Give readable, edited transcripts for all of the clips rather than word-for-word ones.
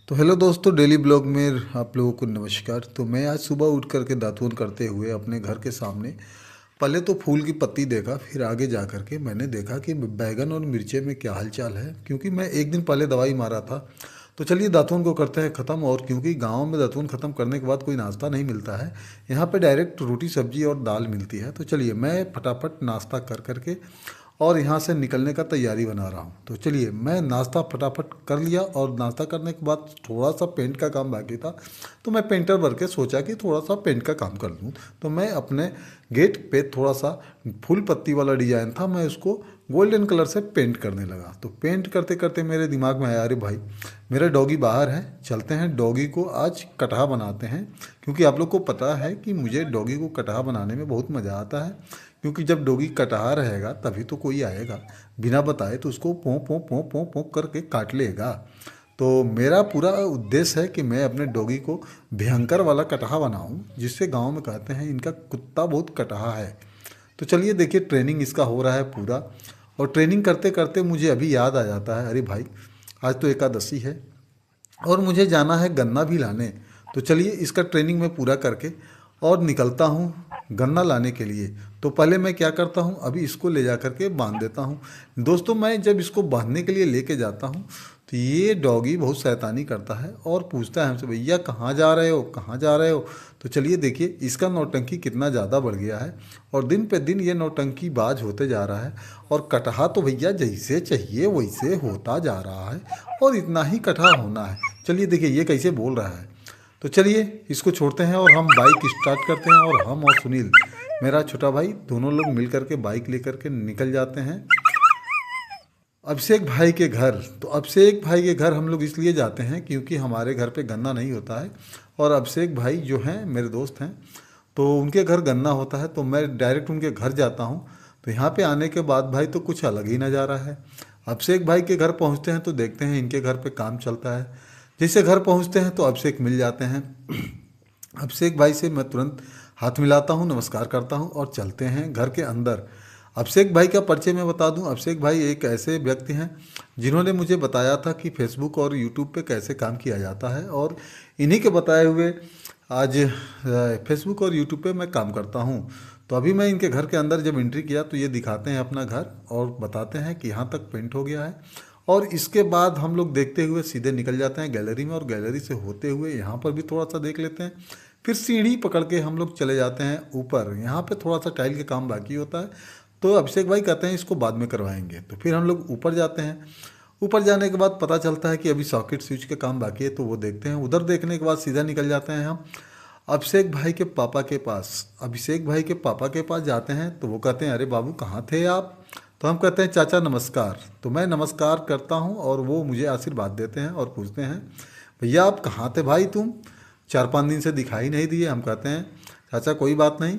तो हेलो दोस्तों, daily blog में आप लोगों को नमस्कार। तो मैं आज सुबह उठ करके दातून करते हुए अपने घर के सामने पहले तो फूल की पत्ती देखा, फिर आगे जा कर के मैंने देखा कि बैगन और मिर्चे में क्या हालचाल है, क्योंकि मैं एक दिन पहले दवाई मारा था। तो चलिए दातून को करते हैं ख़त्म। और क्योंकि गांव में दातून ख़त्म करने के बाद कोई नाश्ता नहीं मिलता है, यहाँ पे डायरेक्ट रोटी सब्जी और दाल मिलती है। तो चलिए मैं फटाफट नाश्ता कर करके और यहाँ से निकलने का तैयारी बना रहा हूँ। तो चलिए मैं नाश्ता फटाफट कर लिया, और नाश्ता करने के बाद थोड़ा सा पेंट का काम बाकी था, तो मैं पेंटर भर के सोचा कि थोड़ा सा पेंट का काम कर लूँ। तो मैं अपने गेट पे थोड़ा सा फूल पत्ती वाला डिज़ाइन था, मैं उसको गोल्डन कलर से पेंट करने लगा। तो पेंट करते करते मेरे दिमाग में आया, अरे भाई मेरा डॉगी बाहर है, चलते हैं डॉगी को आज कटहा बनाते हैं। क्योंकि आप लोग को पता है कि मुझे डॉगी को कटहा बनाने में बहुत मज़ा आता है, क्योंकि जब डॉगी कटहा रहेगा तभी तो कोई आएगा, बिना बताए तो उसको पों पों पों पों पों करके काट लेगा। तो मेरा पूरा उद्देश्य है कि मैं अपने डॉगी को भयंकर वाला कटहा बनाऊं, जिससे गांव में कहते हैं इनका कुत्ता बहुत कटहा है। तो चलिए देखिए, ट्रेनिंग इसका हो रहा है पूरा। और ट्रेनिंग करते करते मुझे अभी याद आ जाता है, अरे भाई आज तो एकादशी है और मुझे जाना है गन्ना भी लाने। तो चलिए इसका ट्रेनिंग मैं पूरा करके और निकलता हूँ गन्ना लाने के लिए। तो पहले मैं क्या करता हूँ, अभी इसको ले जा कर के बांध देता हूँ। दोस्तों, मैं जब इसको बांधने के लिए लेके जाता हूँ तो ये डॉगी बहुत शैतानी करता है और पूछता है हमसे, भैया कहाँ जा रहे हो, कहाँ जा रहे हो। तो चलिए देखिए इसका नौटंकी कितना ज़्यादा बढ़ गया है, और दिन पे दिन ये नौटंकी बाज होते जा रहा है। और कटहा तो भैया जैसे चाहिए वैसे होता जा रहा है, और इतना ही कटहा होना है। चलिए देखिए ये कैसे बोल रहा है। तो चलिए इसको छोड़ते हैं और हम बाइक स्टार्ट करते हैं, और हम और सुनील मेरा छोटा भाई दोनों लोग मिल करके बाइक लेकर के निकल जाते हैं अभिषेक भाई के घर। तो अभिषेक भाई के घर हम लोग इसलिए जाते हैं क्योंकि हमारे घर पे गन्ना नहीं होता है, और अभिषेक भाई जो हैं मेरे दोस्त हैं, तो उनके घर गन्ना होता है। तो मैं डायरेक्ट उनके घर जाता हूँ। तो यहाँ पे आने के बाद भाई तो कुछ अलग ही नज़ारा है। अभिषेक भाई के घर पहुँचते हैं तो देखते हैं इनके घर पे काम चलता है। जैसे घर पहुँचते हैं तो अभिषेक मिल जाते हैं। अभिषेक भाई से मैं तुरंत हाथ मिलाता हूँ, नमस्कार करता हूँ और चलते हैं घर के अंदर। अभिषेक भाई का परिचय मैं बता दूं, अभिषेक भाई एक ऐसे व्यक्ति हैं जिन्होंने मुझे बताया था कि फेसबुक और यूट्यूब पे कैसे काम किया जाता है, और इन्हीं के बताए हुए आज फेसबुक और यूट्यूब पे मैं काम करता हूं। तो अभी मैं इनके घर के अंदर जब एंट्री किया तो ये दिखाते हैं अपना घर और बताते हैं कि यहाँ तक पेंट हो गया है। और इसके बाद हम लोग देखते हुए सीधे निकल जाते हैं गैलरी में, और गैलरी से होते हुए यहाँ पर भी थोड़ा सा देख लेते हैं। फिर सीढ़ी पकड़ के हम लोग चले जाते हैं ऊपर। यहाँ पे थोड़ा सा टाइल के काम बाकी होता है, तो अभिषेक भाई कहते हैं इसको बाद में करवाएंगे। तो फिर हम लोग ऊपर जाते हैं। ऊपर जाने के बाद पता चलता है कि अभी सॉकेट स्विच के काम बाकी है, तो वो देखते हैं। उधर देखने के बाद सीधा निकल जाते हैं हम अभिषेक भाई के पापा के पास। अभिषेक भाई के पापा के पास जाते हैं तो वो कहते हैं, अरे बाबू कहाँ थे आप। तो हम कहते हैं, चाचा नमस्कार। तो मैं नमस्कार करता हूँ और वो मुझे आशीर्वाद देते हैं और पूछते हैं, भैया आप कहाँ थे भाई, तुम 4-5 दिन से दिखाई नहीं दिए। हम कहते हैं, चाचा कोई बात नहीं।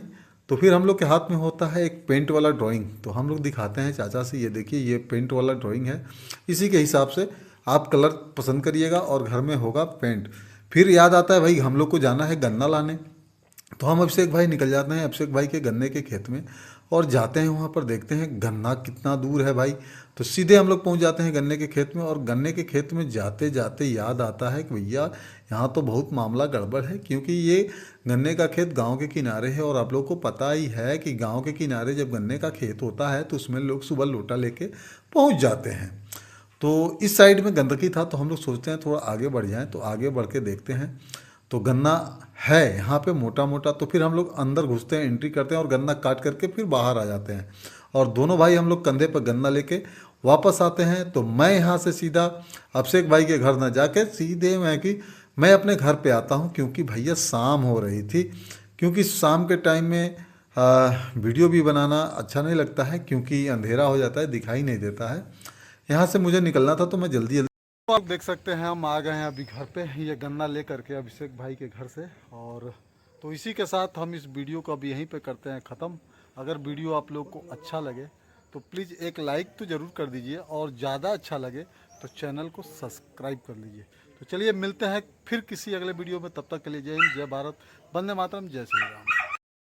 तो फिर हम लोग के हाथ में होता है एक पेंट वाला ड्राइंग। तो हम लोग दिखाते हैं चाचा से, ये देखिए ये पेंट वाला ड्राइंग है, इसी के हिसाब से आप कलर पसंद करिएगा और घर में होगा पेंट। फिर याद आता है भाई हम लोग को जाना है गन्ना लाने। तो हम अभिषेक भाई निकल जाते हैं अभिषेक भाई के गन्ने के खेत में, और जाते हैं वहाँ पर देखते हैं गन्ना कितना दूर है भाई। तो सीधे हम लोग पहुँच जाते हैं गन्ने के खेत में, और गन्ने के खेत में जाते जाते याद आता है कि भैया यहाँ तो बहुत मामला गड़बड़ है, क्योंकि ये गन्ने का खेत गांव के किनारे है। और आप लोग को पता ही है कि गांव के किनारे जब गन्ने का खेत होता है तो उसमें लोग सुबह लोटा लेके पहुँच जाते हैं। तो इस साइड में गंदगी था, तो हम लोग सोचते हैं थोड़ा आगे बढ़ जाएं। तो आगे बढ़ के देखते हैं तो गन्ना है यहाँ पे मोटा मोटा। तो फिर हम लोग अंदर घुसते हैं, एंट्री करते हैं और गन्ना काट करके फिर बाहर आ जाते हैं। और दोनों भाई हम लोग कंधे पर गन्ना लेके वापस आते हैं। तो मैं यहाँ से सीधा अभिषेक भाई के घर ना जाके सीधे मैं अपने घर पे आता हूँ, क्योंकि भैया शाम हो रही थी। क्योंकि शाम के टाइम में वीडियो भी बनाना अच्छा नहीं लगता है, क्योंकि अंधेरा हो जाता है, दिखाई नहीं देता है। यहाँ से मुझे निकलना था तो मैं जल्दी जल्दी। तो आप देख सकते हैं हम आ गए हैं अभी घर पे, ये गन्ना ले करके अभिषेक भाई के घर से। और तो इसी के साथ हम इस वीडियो को अभी यहीं पे करते हैं ख़त्म। अगर वीडियो आप लोग को अच्छा लगे तो प्लीज़ एक लाइक तो ज़रूर कर दीजिए, और ज़्यादा अच्छा लगे तो चैनल को सब्सक्राइब कर लीजिए। तो चलिए मिलते हैं फिर किसी अगले वीडियो में, तब तक के लिए जय हिंद, जय भारत, वंदे मातरम, जय श्री राम।